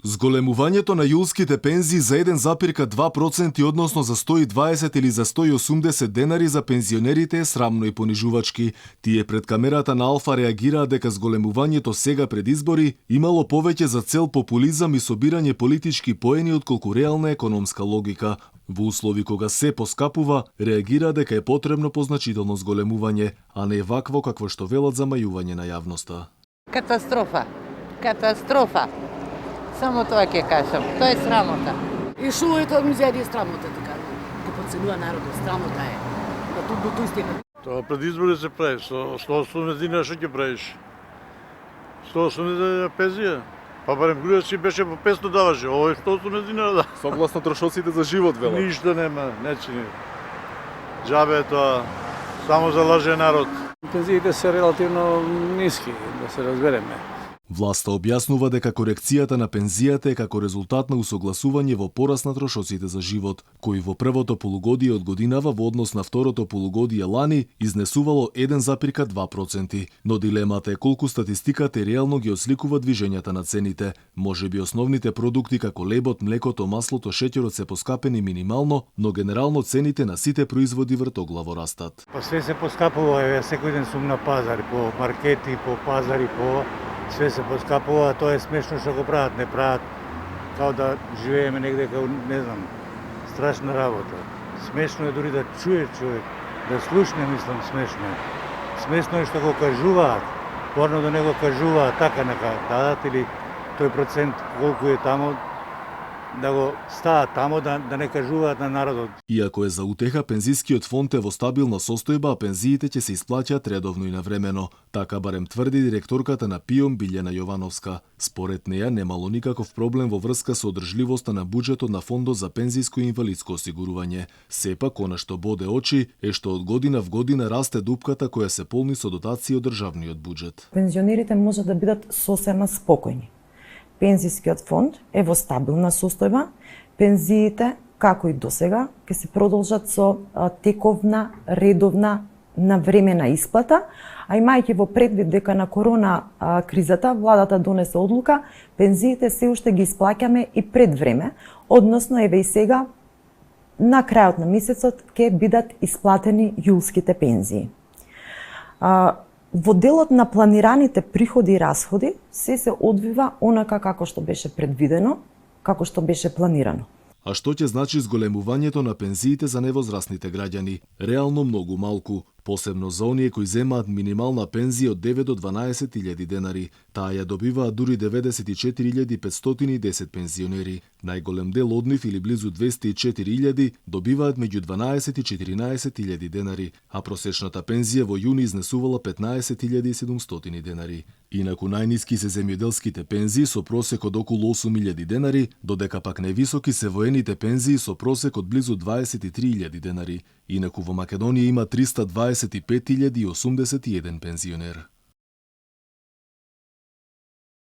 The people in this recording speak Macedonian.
Зголемувањето на јулските пензии за 1,2% односно за 120 или за 180 денари за пензионерите е срамно и понижувачки. Тие пред камерата на Алфа реагираа дека зголемувањето сега пред избори имало повеќе за цел популизам и собирање политички поени отколку реална економска логика. Во услови кога се поскапува, реагира дека е потребно позначително зголемување, а не вакво какво што велат замајување на јавноста. Катастрофа. Катастрофа. Само тоа ќе кажам. Тоа е срамота. И што е тоа мизерија срамота така? Ке подценува народот, срамота е. Да тут до тој степен. Тоа пред избори се прави, со 180 динара што ќе правиш? 180 динара пензија? Па барем Груевски беше по 500 даваше, овој 180 динара да. Согласно трошоците за живот, велат. Ништо нема, не чини. Џабе е тоа, само за лаже народ. Пензиите се релативно ниски, да се разбереме. Власта објаснува дека корекцијата на пензијата е како резултат на усогласување во пораст на трошоците за живот, кои во првото полугодие од годинава во однос на второто полугодие лани изнесувало 1,2%. Но дилемата е колку статистиката реално ги осликува движењата на цените. Можеби основните продукти како лебот, млекото, маслото, шеќерот се поскапени минимално, но генерално цените на сите производи вртоглаво растат. Па све се поскапува, секој ден сум на пазар, по маркети, по пазари, по све се поскапува, тоа е смешно што го прават, не прават као да живееме негде као, не знам, страшна работа. Смешно е дури да чуе човек, да слушне, мислам, смешно е. Смешно е што го кажуваат, порно да не го кажуваат, така нека дадат или тој процент колку е тамо, да го стават тамо, да не кажуваат на народот. Иако е за утеха, пензискиот фонд е во стабилна состојба, а пензиите ќе се исплаќаат редовно и навремено. Така барем тврди директорката на ПИОМ Билјана Јовановска. Според неја немало никаков проблем во врска со одржливоста на буџетот на фондот за пензиско и инвалидско осигурување. Сепак, она што боде очи е што од година в година расте дупката која се полни со дотации од државниот буџет. Пензионерите може да бидат сосема спокојни. Пензискиот фонд е во стабилна состојба, пензиите, како и досега, ќе се продолжат со тековна, редовна, навремена исплата, а имајќи во предвид дека на корона кризата владата донесе одлука, пензиите се уште ги исплаќаме и пред време, односно еве и сега на крајот на месецот ќе бидат исплатени јулските пензии. Во делот на планираните приходи и расходи се одвива онака како што беше предвидено, како што беше планирано. А што ќе значи зголемувањето на пензиите за невозрастните граѓани? Реално многу малку, посебно за оние кои земаат минимална пензија од 9 до 12.000 денари. Таа ја добиваат дури 94.510 пензионери. Најголем дел од нив или близу 204.000 добиваат меѓу 12 и 14.000 денари, а просечната пензија во јуни изнесувала 15.700 денари. Инаку најниски се земјоделските пензии со просек од околу 8.000 денари, додека пак највисоки се воените пензии со просек од близу 23.000 денари. Инаку во Македонија има 325.081 пензионер.